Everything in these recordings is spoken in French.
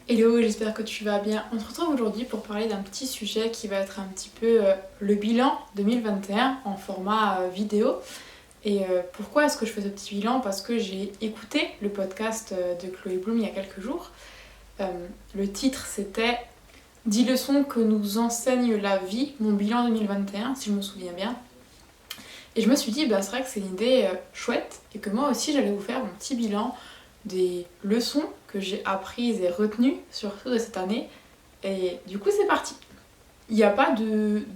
Hello, j'espère que tu vas bien. On se retrouve aujourd'hui pour parler d'un petit sujet qui va être un petit peu le bilan 2021 en format vidéo. Et pourquoi est-ce que je fais ce petit bilan? Parce que j'ai écouté le podcast de Chloé Bloom il y a quelques jours. Le titre c'était 10 leçons que nous enseigne la vie, mon bilan 2021, si je me souviens bien. Et je me suis dit, c'est vrai que c'est une idée chouette et que moi aussi j'allais vous faire mon petit bilan des leçons que j'ai apprises et retenues, surtout de cette année. Et du coup, c'est parti. Il n'y a pas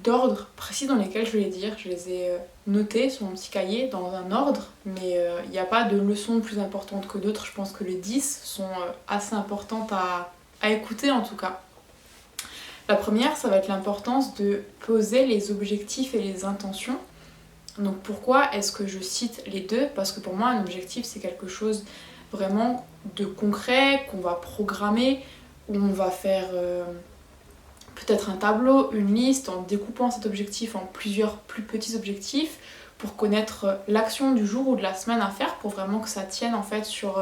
d'ordre précis dans lesquels je vais les dire. Je les ai notées sur mon petit cahier dans un ordre, mais il n'y a pas de leçons plus importantes que d'autres. Je pense que les 10 sont assez importantes à écouter en tout cas. La première, ça va être l'importance de poser les objectifs et les intentions. Donc pourquoi est-ce que je cite les deux? Parce que pour moi, un objectif, c'est quelque chose vraiment de concret, qu'on va programmer, où on va faire peut-être un tableau, une liste, en découpant cet objectif en plusieurs plus petits objectifs pour connaître l'action du jour ou de la semaine à faire, pour vraiment que ça tienne en fait sur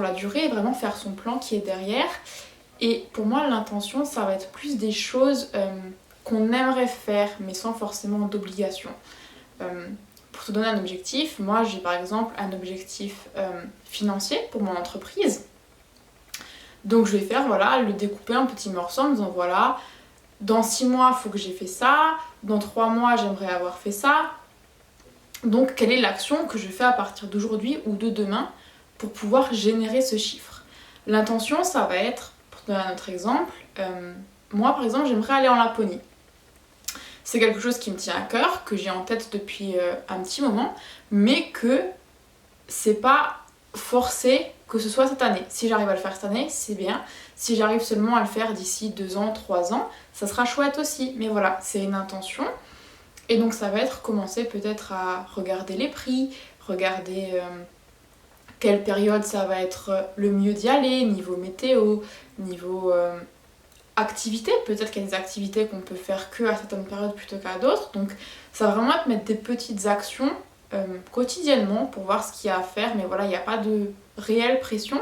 la durée et vraiment faire son plan qui est derrière. Et pour moi, l'intention, ça va être plus des choses qu'on aimerait faire, mais sans forcément d'obligation. Pour te donner un objectif, moi j'ai par exemple un objectif financier pour mon entreprise. Donc je vais faire le découper en petits morceaux en me disant voilà, dans 6 mois il faut que j'ai fait ça, dans 3 mois j'aimerais avoir fait ça. Donc quelle est l'action que je fais à partir d'aujourd'hui ou de demain pour pouvoir générer ce chiffre? L'intention, ça va être, pour te donner un autre exemple, moi par exemple j'aimerais aller en Laponie. C'est quelque chose qui me tient à cœur, que j'ai en tête depuis un petit moment, mais que c'est pas forcé que ce soit cette année. Si j'arrive à le faire cette année, c'est bien. Si j'arrive seulement à le faire d'ici 2 ans, 3 ans, ça sera chouette aussi. Mais voilà, c'est une intention. Et donc ça va être commencer peut-être à regarder les prix, regarder quelle période ça va être le mieux d'y aller, niveau météo, niveau activités, peut-être qu'il y a des activités qu'on peut faire que à certaines périodes plutôt qu'à d'autres, donc ça va vraiment être mettre des petites actions quotidiennement pour voir ce qu'il y a à faire, mais voilà, il n'y a pas de réelle pression,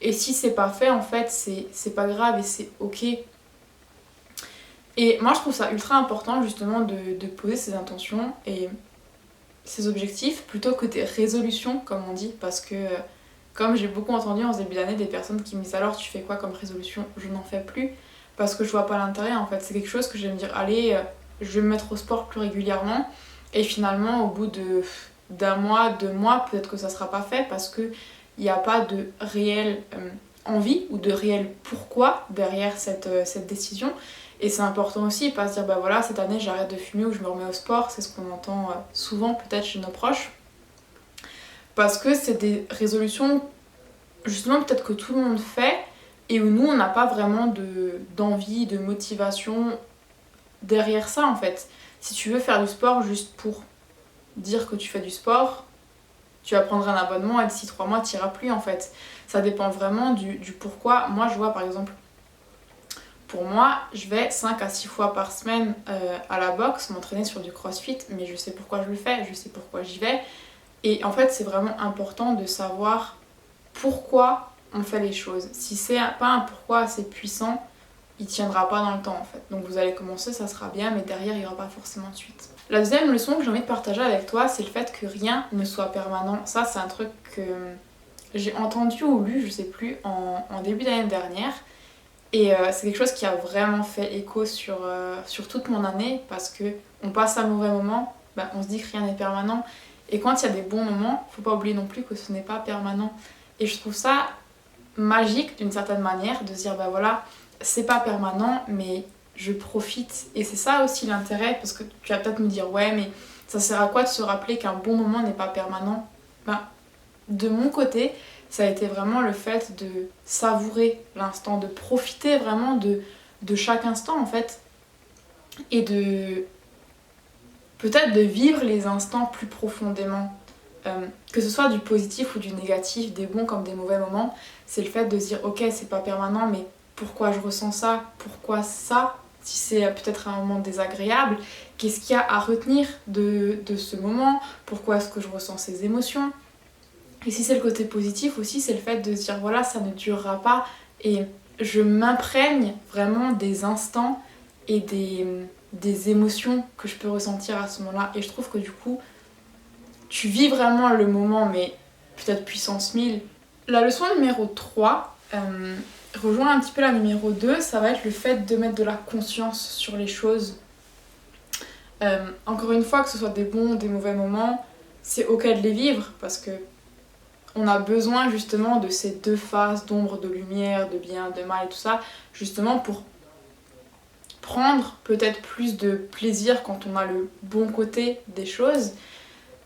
et si c'est pas fait, en fait, c'est pas grave et c'est ok. Et moi je trouve ça ultra important justement de poser ses intentions et ses objectifs plutôt que des résolutions, comme on dit, parce que comme j'ai beaucoup entendu en ce début d'année des personnes qui me disent alors tu fais quoi comme résolution? Je n'en fais plus parce que je vois pas l'intérêt en fait. C'est quelque chose que je vais me dire allez, je vais me mettre au sport plus régulièrement et finalement au bout d'un mois, 2 mois, peut-être que ça sera pas fait parce que il n'y a pas de réelle envie ou de réel pourquoi derrière cette décision. Et c'est important aussi, pas se dire voilà, cette année j'arrête de fumer ou je me remets au sport, c'est ce qu'on entend souvent peut-être chez nos proches. Parce que c'est des résolutions justement peut-être que tout le monde fait et où nous on n'a pas vraiment d'envie, de motivation derrière ça en fait. Si tu veux faire du sport juste pour dire que tu fais du sport, tu vas prendre un abonnement et d'ici 3 mois tu n'iras plus en fait. Ça dépend vraiment du pourquoi. Moi je vois par exemple, pour moi je vais 5 à 6 fois par semaine à la boxe, m'entraîner sur du crossfit, mais je sais pourquoi je le fais, je sais pourquoi j'y vais. Et en fait c'est vraiment important de savoir pourquoi on fait les choses. Si c'est pas un pourquoi assez puissant, il tiendra pas dans le temps en fait. Donc vous allez commencer, ça sera bien, mais derrière il n'y aura pas forcément de suite. La deuxième leçon que j'ai envie de partager avec toi, c'est le fait que rien ne soit permanent. Ça c'est un truc que j'ai entendu ou lu, je sais plus, en début d'année dernière. Et c'est quelque chose qui a vraiment fait écho sur toute mon année, parce que on passe un mauvais moment, on se dit que rien n'est permanent. Et quand il y a des bons moments, faut pas oublier non plus que ce n'est pas permanent. Et je trouve ça magique d'une certaine manière de se dire voilà, c'est pas permanent mais je profite. Et c'est ça aussi l'intérêt, parce que tu vas peut-être me dire ouais mais ça sert à quoi de se rappeler qu'un bon moment n'est pas permanent? De mon côté, ça a été vraiment le fait de savourer l'instant, de profiter vraiment de chaque instant en fait, et de peut-être de vivre les instants plus profondément. Que ce soit du positif ou du négatif, des bons comme des mauvais moments, c'est le fait de se dire ok c'est pas permanent mais pourquoi je ressens ça, pourquoi ça, si c'est peut-être un moment désagréable, qu'est-ce qu'il y a à retenir de ce moment, pourquoi est-ce que je ressens ces émotions. Et si c'est le côté positif aussi, c'est le fait de se dire voilà ça ne durera pas et je m'imprègne vraiment des instants et des émotions que je peux ressentir à ce moment-là. Et je trouve que du coup, tu vis vraiment le moment, mais peut-être puissance 1000. La leçon numéro 3 rejoint un petit peu la numéro 2, ça va être le fait de mettre de la conscience sur les choses. Encore une fois, que ce soit des bons ou des mauvais moments, c'est ok de les vivre parce que on a besoin justement de ces deux phases d'ombre, de lumière, de bien, de mal et tout ça, justement pour prendre peut-être plus de plaisir quand on a le bon côté des choses.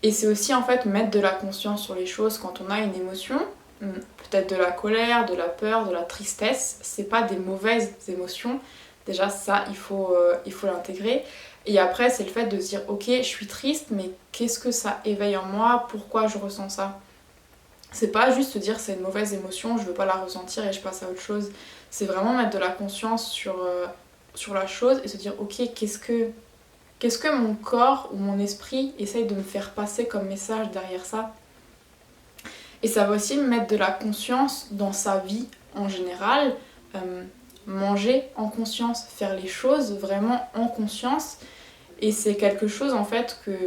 Et c'est aussi en fait mettre de la conscience sur les choses quand on a une émotion, peut-être de la colère, de la peur, de la tristesse, c'est pas des mauvaises émotions. Déjà ça, il faut l'intégrer. Et après, c'est le fait de se dire, ok, je suis triste, mais qu'est-ce que ça éveille en moi? Pourquoi je ressens ça? C'est pas juste se dire c'est une mauvaise émotion, je veux pas la ressentir et je passe à autre chose. C'est vraiment mettre de la conscience sur la chose et se dire, ok, qu'est-ce que mon corps ou mon esprit essaye de me faire passer comme message derrière ça? Et ça va aussi mettre de la conscience dans sa vie en général. Manger en conscience, faire les choses vraiment en conscience. Et c'est quelque chose en fait que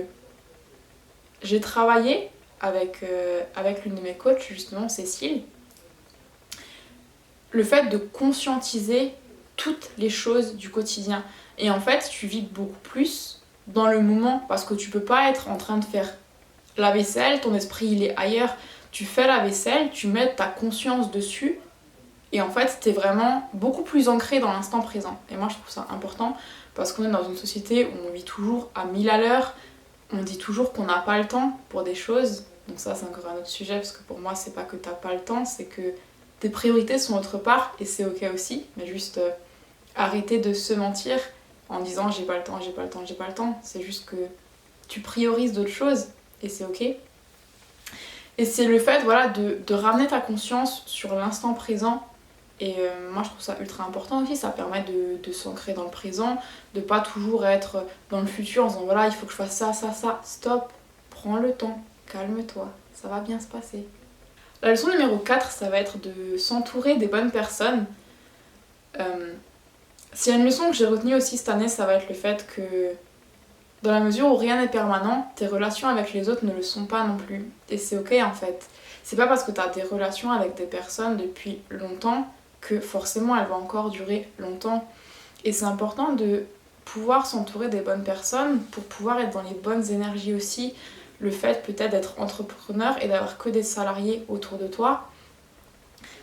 j'ai travaillé avec l'une de mes coachs, justement Cécile. Le fait de conscientiser toutes les choses du quotidien. Et en fait, tu vis beaucoup plus dans le moment parce que tu peux pas être en train de faire la vaisselle, ton esprit il est ailleurs. Tu fais la vaisselle, tu mets ta conscience dessus et en fait, t'es vraiment beaucoup plus ancré dans l'instant présent. Et moi, je trouve ça important parce qu'on est dans une société où on vit toujours à 1000 à l'heure. On dit toujours qu'on n'a pas le temps pour des choses. Donc ça, c'est encore un autre sujet parce que pour moi, c'est pas que t'as pas le temps, c'est que tes priorités sont autre part et c'est ok aussi. Mais juste arrêter de se mentir en disant j'ai pas le temps, j'ai pas le temps, j'ai pas le temps. C'est juste que tu priorises d'autres choses et c'est ok. Et c'est le fait voilà, de ramener ta conscience sur l'instant présent. Et moi je trouve ça ultra important aussi, ça permet de s'ancrer dans le présent, de pas toujours être dans le futur en disant voilà il faut que je fasse ça, ça, ça, stop, prends le temps, calme-toi, ça va bien se passer. La leçon numéro 4, ça va être de s'entourer des bonnes personnes. S'il y a une leçon que j'ai retenue aussi cette année, ça va être le fait que dans la mesure où rien n'est permanent, tes relations avec les autres ne le sont pas non plus. Et c'est ok en fait. C'est pas parce que tu as des relations avec des personnes depuis longtemps que forcément elles vont encore durer longtemps. Et c'est important de pouvoir s'entourer des bonnes personnes pour pouvoir être dans les bonnes énergies aussi. Le fait peut-être d'être entrepreneur et d'avoir que des salariés autour de toi,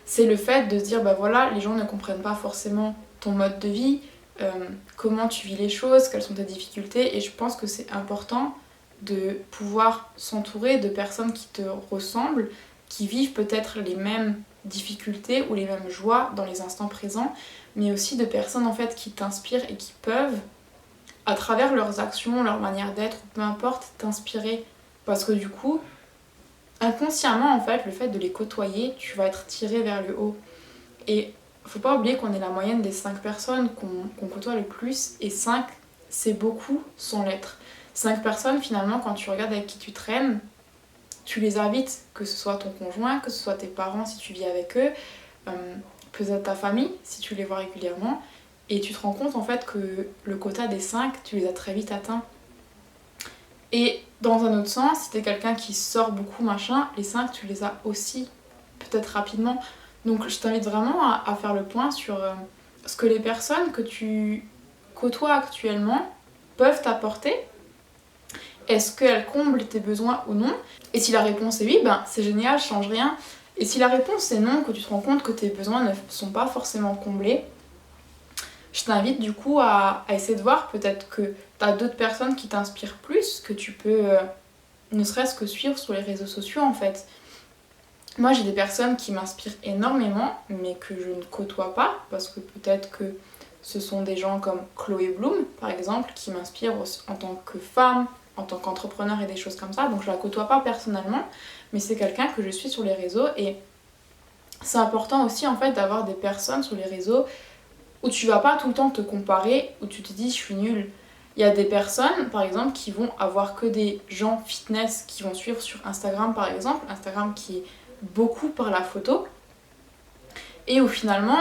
c'est le fait de se dire bah voilà, les gens ne comprennent pas forcément ton mode de vie, comment tu vis les choses, quelles sont tes difficultés, et je pense que c'est important de pouvoir s'entourer de personnes qui te ressemblent, qui vivent peut-être les mêmes difficultés ou les mêmes joies dans les instants présents, mais aussi de personnes en fait qui t'inspirent et qui peuvent, à travers leurs actions, leur manière d'être, ou peu importe, t'inspirer. Parce que du coup, inconsciemment en fait, le fait de les côtoyer, tu vas être tiré vers le haut. Et faut pas oublier qu'on est la moyenne des 5 personnes qu'on côtoie le plus, et 5 c'est beaucoup sans l'être. 5 personnes finalement, quand tu regardes avec qui tu traînes, tu les invites, que ce soit ton conjoint, que ce soit tes parents si tu vis avec eux, peut-être ta famille si tu les vois régulièrement, et tu te rends compte en fait que le quota des 5, tu les as très vite atteints. Et dans un autre sens, si t'es quelqu'un qui sort beaucoup machin, les 5 tu les as aussi peut-être rapidement. Donc je t'invite vraiment à faire le point sur ce que les personnes que tu côtoies actuellement peuvent t'apporter. Est-ce qu'elles comblent tes besoins ou non? Et si la réponse est oui, ben c'est génial, change rien. Et si la réponse est non, que tu te rends compte que tes besoins ne sont pas forcément comblés, je t'invite du coup à essayer de voir peut-être que t'as d'autres personnes qui t'inspirent plus, que tu peux ne serait-ce que suivre sur les réseaux sociaux en fait. Moi j'ai des personnes qui m'inspirent énormément mais que je ne côtoie pas parce que peut-être que ce sont des gens comme Chloé Bloom par exemple qui m'inspirent en tant que femme, en tant qu'entrepreneur et des choses comme ça, donc je la côtoie pas personnellement mais c'est quelqu'un que je suis sur les réseaux et c'est important aussi en fait d'avoir des personnes sur les réseaux où tu vas pas tout le temps te comparer, où tu te dis je suis nulle. Il y a des personnes, par exemple, qui vont avoir que des gens fitness qui vont suivre sur Instagram, par exemple. Instagram qui est beaucoup par la photo. Et où finalement,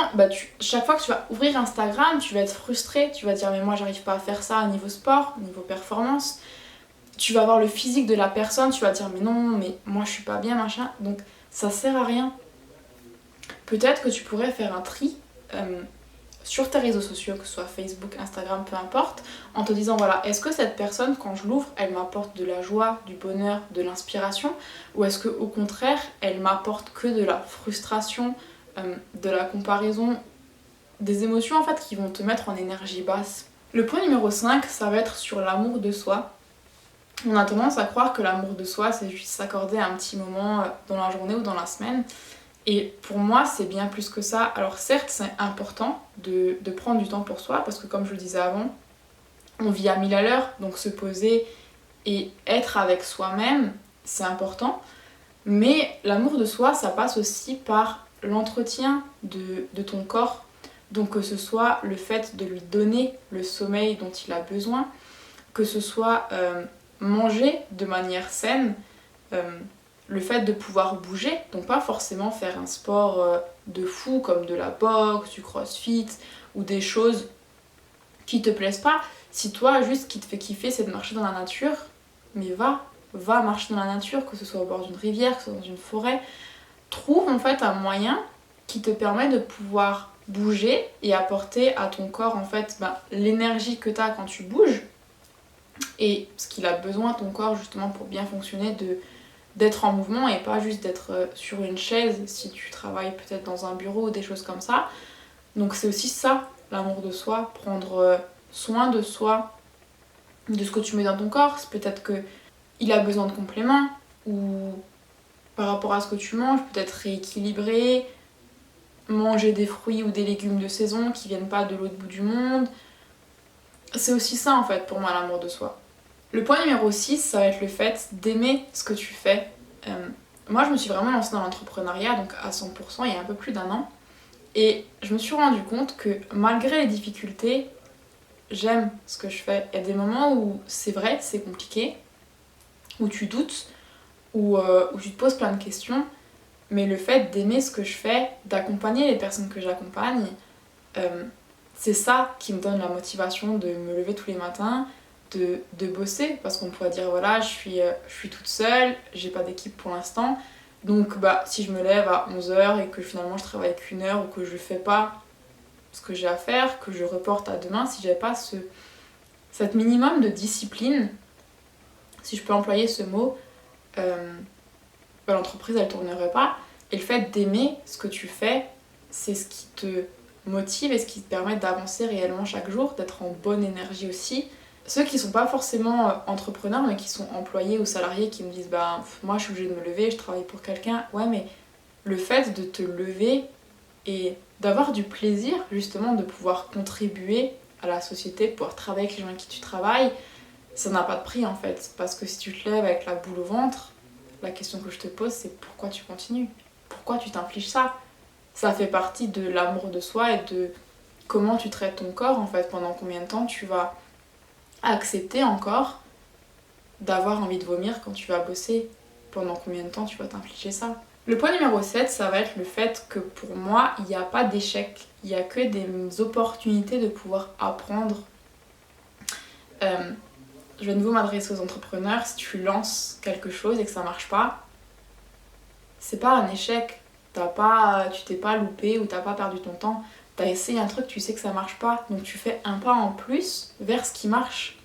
chaque fois que tu vas ouvrir Instagram, tu vas être frustré, tu vas dire mais moi j'arrive pas à faire ça au niveau sport, au niveau performance. Tu vas voir le physique de la personne, tu vas dire mais non, mais moi je suis pas bien, machin. Donc ça sert à rien. Peut-être que tu pourrais faire un tri sur tes réseaux sociaux, que ce soit Facebook, Instagram, peu importe, en te disant voilà, est-ce que cette personne, quand je l'ouvre, elle m'apporte de la joie, du bonheur, de l'inspiration, ou est-ce que au contraire, elle m'apporte que de la frustration, de la comparaison, des émotions en fait qui vont te mettre en énergie basse. Le point numéro 5, ça va être sur l'amour de soi. On a tendance à croire que l'amour de soi, c'est juste s'accorder un petit moment dans la journée ou dans la semaine. Et pour moi, c'est bien plus que ça. Alors certes, c'est important de prendre du temps pour soi, parce que comme je le disais avant, on vit à 1000 à l'heure, donc se poser et être avec soi-même, c'est important. Mais l'amour de soi, ça passe aussi par l'entretien de ton corps. Donc que ce soit le fait de lui donner le sommeil dont il a besoin, que ce soit manger de manière saine, le fait de pouvoir bouger, donc pas forcément faire un sport de fou comme de la boxe, du crossfit ou des choses qui te plaisent pas. Si toi, juste ce qui te fait kiffer, c'est de marcher dans la nature, mais va marcher dans la nature, que ce soit au bord d'une rivière, que ce soit dans une forêt. Trouve en fait un moyen qui te permet de pouvoir bouger et apporter à ton corps en fait l'énergie que tu as quand tu bouges et ce qu'il a besoin ton corps justement pour bien fonctionner, d'être en mouvement et pas juste d'être sur une chaise si tu travailles peut-être dans un bureau ou des choses comme ça. Donc c'est aussi ça, l'amour de soi, prendre soin de soi, de ce que tu mets dans ton corps. C'est peut-être qu'il a besoin de compléments ou par rapport à ce que tu manges, peut-être rééquilibrer, manger des fruits ou des légumes de saison qui viennent pas de l'autre bout du monde. C'est aussi ça en fait pour moi l'amour de soi. Le point numéro 6, ça va être le fait d'aimer ce que tu fais. Moi je me suis vraiment lancée dans l'entrepreneuriat donc à 100% il y a un peu plus d'un an. Et je me suis rendu compte que malgré les difficultés, j'aime ce que je fais. Il y a des moments où c'est vrai, c'est compliqué, où tu doutes, où tu te poses plein de questions. Mais le fait d'aimer ce que je fais, d'accompagner les personnes que j'accompagne, c'est ça qui me donne la motivation de me lever tous les matins, de bosser. Parce qu'on pourrait dire voilà, je suis toute seule, j'ai pas d'équipe pour l'instant. Donc si je me lève à 11h et que finalement je travaille qu'une heure ou que je fais pas ce que j'ai à faire, que je reporte à demain, si j'avais pas cette minimum de discipline, si je peux employer ce mot, l'entreprise elle tournerait pas. Et le fait d'aimer ce que tu fais, c'est ce qui te motive et ce qui te permet d'avancer réellement chaque jour, d'être en bonne énergie aussi. Ceux qui sont pas forcément entrepreneurs mais qui sont employés ou salariés qui me disent moi je suis obligée de me lever, je travaille pour quelqu'un. Ouais mais le fait de te lever et d'avoir du plaisir justement de pouvoir contribuer à la société, de pouvoir travailler avec les gens avec qui tu travailles, ça n'a pas de prix en fait. Parce que si tu te lèves avec la boule au ventre, la question que je te pose c'est pourquoi tu continues ? Pourquoi tu t'infliges ça ? Ça fait partie de l'amour de soi et de comment tu traites ton corps en fait, pendant combien de temps tu vas accepter encore d'avoir envie de vomir quand tu vas bosser, pendant combien de temps tu vas t'infliger ça. Le point numéro 7, ça va être le fait que pour moi, il n'y a pas d'échec, il n'y a que des opportunités de pouvoir apprendre. Je vais de nouveau m'adresser aux entrepreneurs, si tu lances quelque chose et que ça marche pas, c'est pas un échec, tu t'es pas loupé ou t'as pas perdu ton temps. T'as essayé un truc, tu sais que ça marche pas, donc tu fais un pas en plus vers ce qui marche.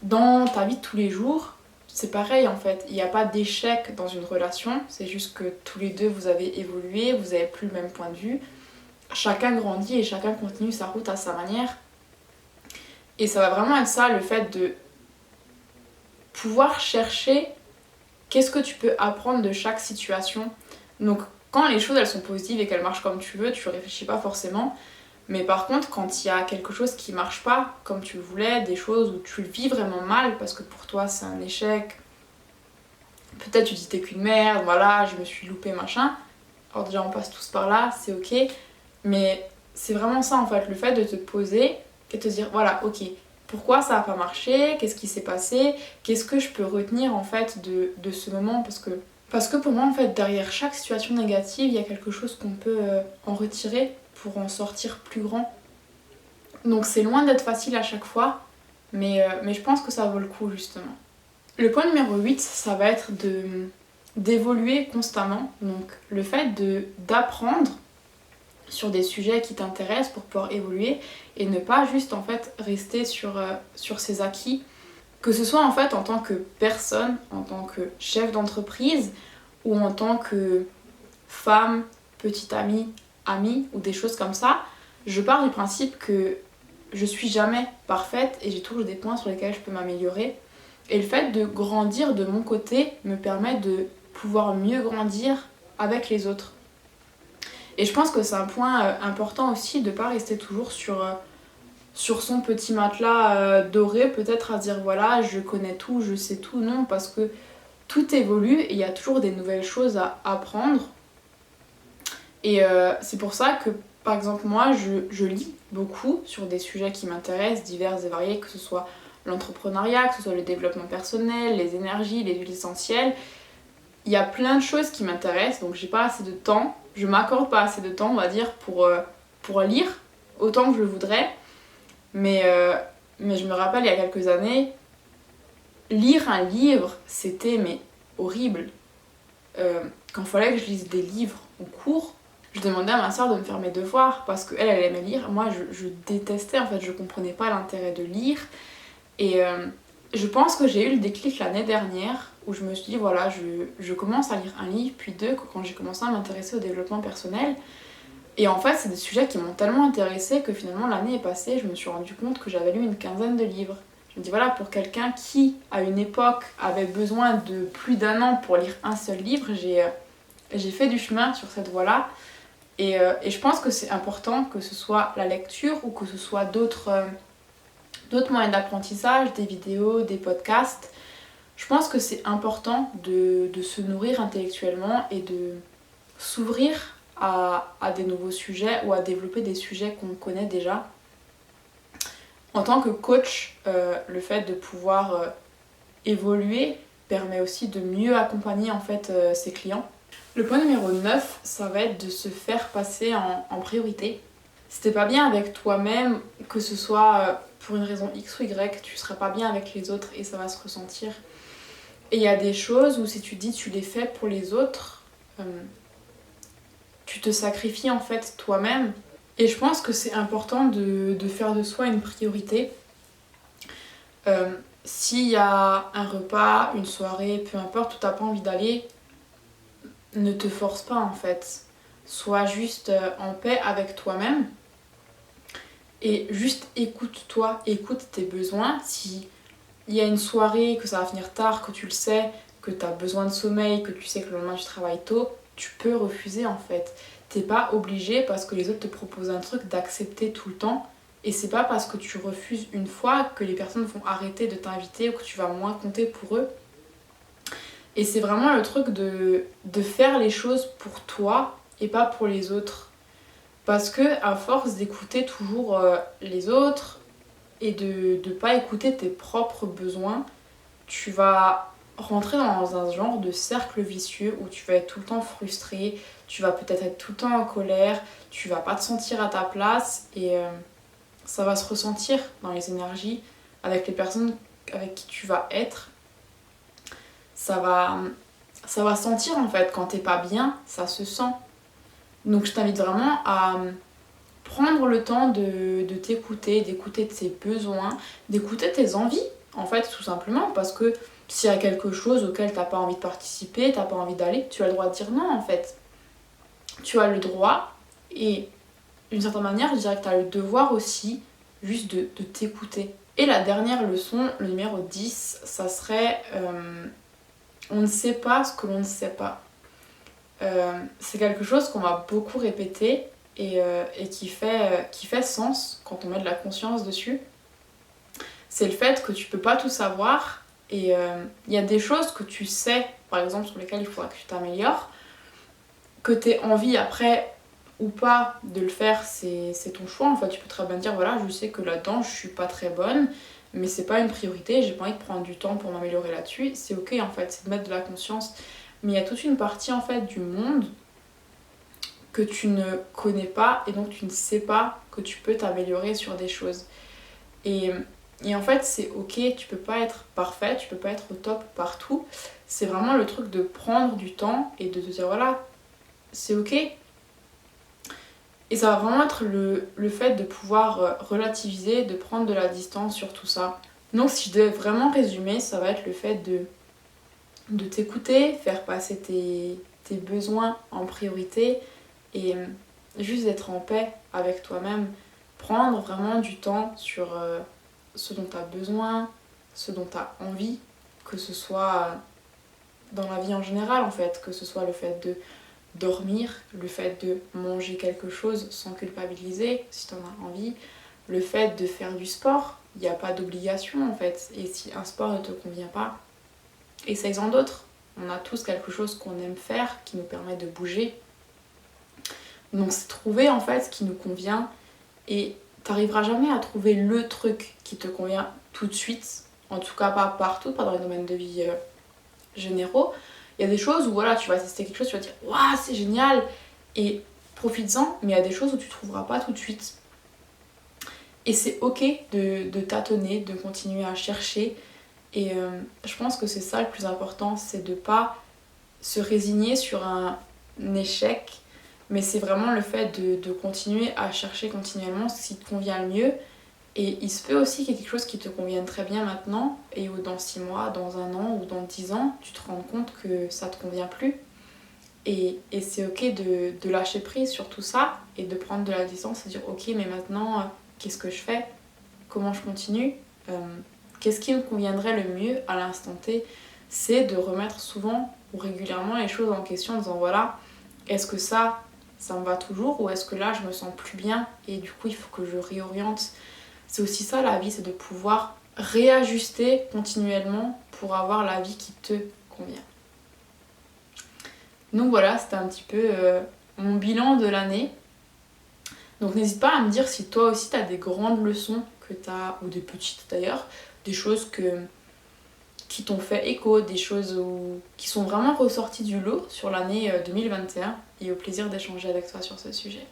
Dans ta vie de tous les jours, c'est pareil en fait, il n'y a pas d'échec dans une relation, c'est juste que tous les deux vous avez évolué, vous n'avez plus le même point de vue. Chacun grandit et chacun continue sa route à sa manière. Et ça va vraiment être ça, le fait de pouvoir chercher qu'est-ce que tu peux apprendre de chaque situation. Donc quand les choses elles sont positives et qu'elles marchent comme tu veux, tu réfléchis pas forcément. Mais par contre, quand il y a quelque chose qui marche pas comme tu le voulais, des choses où tu le vis vraiment mal parce que pour toi c'est un échec, peut-être tu dis t'es qu'une merde, voilà, je me suis loupée, machin. Alors déjà on passe tous par là, c'est ok. Mais c'est vraiment ça en fait, le fait de te poser et te dire voilà, ok, pourquoi ça a pas marché, qu'est-ce qui s'est passé, qu'est-ce que je peux retenir en fait de ce moment, parce que Parce que pour moi, en fait, derrière chaque situation négative, il y a quelque chose qu'on peut en retirer pour en sortir plus grand. Donc c'est loin d'être facile à chaque fois, mais je pense que ça vaut le coup justement. Le point numéro 8, ça va être d'évoluer constamment. Donc le fait d'apprendre sur des sujets qui t'intéressent pour pouvoir évoluer et ne pas juste en fait rester sur ses acquis. Que ce soit en fait en tant que personne, en tant que chef d'entreprise ou en tant que femme, petite amie ou des choses comme ça, je pars du principe que je suis jamais parfaite et j'ai toujours des points sur lesquels je peux m'améliorer. Et le fait de grandir de mon côté me permet de pouvoir mieux grandir avec les autres. Et je pense que c'est un point important aussi de ne pas rester toujours sur son petit matelas doré, peut-être à dire voilà, je connais tout, je sais tout. Non, parce que tout évolue et il y a toujours des nouvelles choses à apprendre. Et c'est pour ça que, par exemple, moi, je lis beaucoup sur des sujets qui m'intéressent, divers et variés, que ce soit l'entrepreneuriat, que ce soit le développement personnel, les énergies, les huiles essentielles. Il y a plein de choses qui m'intéressent, donc j'ai pas assez de temps, je m'accorde pas assez de temps, on va dire, pour lire autant que je le voudrais. Mais je me rappelle, il y a quelques années, lire un livre, c'était horrible. Quand il fallait que je lise des livres en cours, je demandais à ma soeur de me faire mes devoirs parce qu'elle, elle aimait lire. Moi, je détestais, en fait, je comprenais pas l'intérêt de lire. Et je pense que j'ai eu le déclic l'année dernière où je me suis dit, voilà, je commence à lire un livre, puis deux, quand j'ai commencé à m'intéresser au développement personnel. Et en fait, c'est des sujets qui m'ont tellement intéressée que finalement, l'année est passée, je me suis rendu compte que j'avais lu une quinzaine de livres. Je me dis, voilà, pour quelqu'un qui, à une époque, avait besoin de plus d'1 an pour lire un seul livre, j'ai fait du chemin sur cette voie-là. Et je pense que c'est important que ce soit la lecture ou que ce soit d'autres moyens d'apprentissage, des vidéos, des podcasts. Je pense que c'est important de se nourrir intellectuellement et de s'ouvrir à des nouveaux sujets ou à développer des sujets qu'on connaît déjà. En tant que coach, le fait de pouvoir évoluer permet aussi de mieux accompagner en fait ses clients. Le point numéro 9, ça va être de se faire passer en priorité. Si t'es pas bien avec toi-même, que ce soit pour une raison X ou Y, tu seras pas bien avec les autres et ça va se ressentir. Et il y a des choses où si tu dis tu les fais pour les autres, tu te sacrifies en fait toi-même. Et je pense que c'est important de faire de soi une priorité. S'il y a un repas, une soirée, peu importe où t'as pas envie d'aller, ne te force pas en fait. Sois juste en paix avec toi-même et juste écoute-toi, écoute tes besoins. Si il y a une soirée, que ça va finir tard, que tu le sais, que tu as besoin de sommeil, que tu sais que le lendemain tu travailles tôt, tu peux refuser en fait. T'es pas obligé parce que les autres te proposent un truc d'accepter tout le temps. Et c'est pas parce que tu refuses une fois que les personnes vont arrêter de t'inviter ou que tu vas moins compter pour eux. Et c'est vraiment le truc de faire les choses pour toi et pas pour les autres. Parce que à force d'écouter toujours les autres et de pas écouter tes propres besoins, tu vas rentrer dans un genre de cercle vicieux où tu vas être tout le temps frustré, tu vas peut-être être tout le temps en colère, tu vas pas te sentir à ta place et ça va se ressentir dans les énergies avec les personnes avec qui tu vas être. Ça va sentir en fait quand t'es pas bien, ça se sent. Donc je t'invite vraiment à prendre le temps de t'écouter, d'écouter tes besoins, d'écouter tes envies en fait tout simplement parce que s'il y a quelque chose auquel t'as pas envie de participer, t'as pas envie d'aller, tu as le droit de dire non en fait. Tu as le droit et d'une certaine manière je dirais que t'as le devoir aussi juste de t'écouter. Et la dernière leçon, le numéro 10, ça serait on ne sait pas ce que l'on ne sait pas. C'est quelque chose qu'on va beaucoup répéter et qui fait sens quand on met de la conscience dessus. C'est le fait que tu peux pas tout savoir et il y a des choses que tu sais, par exemple sur lesquelles il faudra que tu t'améliores, que tu aies envie après ou pas de le faire, c'est ton choix. En fait, tu peux très bien dire voilà, je sais que là-dedans je suis pas très bonne, mais c'est pas une priorité, j'ai pas envie de prendre du temps pour m'améliorer là-dessus. C'est ok en fait, c'est de mettre de la conscience. mais il y a toute une partie en fait du monde que tu ne connais pas et donc tu ne sais pas que tu peux t'améliorer sur des choses. Et, et en fait, c'est ok, tu peux pas être parfait, tu peux pas être au top partout. C'est vraiment le truc de prendre du temps et de te dire voilà, c'est ok. Et ça va vraiment être le fait de pouvoir relativiser, de prendre de la distance sur tout ça. Donc si je devais vraiment résumer, ça va être le fait de t'écouter, faire passer tes besoins en priorité et juste d'être en paix avec toi-même. Prendre vraiment du temps sur ce dont tu as besoin, ce dont tu as envie, que ce soit dans la vie en général en fait, que ce soit le fait de dormir, le fait de manger quelque chose sans culpabiliser si tu en as envie, le fait de faire du sport, il n'y a pas d'obligation en fait. Et si un sport ne te convient pas, essaye-en d'autres. On a tous quelque chose qu'on aime faire qui nous permet de bouger. Donc c'est trouver en fait ce qui nous convient et t'arriveras jamais à trouver le truc qui te convient tout de suite. En tout cas pas partout, pas dans les domaines de vie généraux. Il y a des choses où voilà, tu vas tester quelque chose, tu vas dire waouh c'est génial et profites-en, mais il y a des choses où tu trouveras pas tout de suite. Et c'est ok de tâtonner, de continuer à chercher. Et je pense que c'est ça le plus important, c'est de pas se résigner sur un échec, mais c'est vraiment le fait de continuer à chercher continuellement ce qui te convient le mieux. Et il se peut aussi qu'il y ait quelque chose qui te convienne très bien maintenant, et où dans 6 mois, dans 1 an ou dans 10 ans, tu te rends compte que ça te convient plus. Et c'est ok de lâcher prise sur tout ça et de prendre de la distance et de dire ok mais maintenant qu'est-ce que je fais? Comment je continue? Qu'est-ce qui me conviendrait le mieux à l'instant T? C'est de remettre souvent ou régulièrement les choses en question en disant voilà, est-ce que ça me va toujours ou est-ce que là je me sens plus bien et du coup il faut que je réoriente. C'est aussi ça la vie, c'est de pouvoir réajuster continuellement pour avoir la vie qui te convient. Donc voilà, c'était un petit peu mon bilan de l'année. Donc n'hésite pas à me dire si toi aussi tu as des grandes leçons que tu as, ou des petites d'ailleurs, des choses qui t'ont fait écho, des choses qui sont vraiment ressorties du lot sur l'année 2021 et au plaisir d'échanger avec toi sur ce sujet.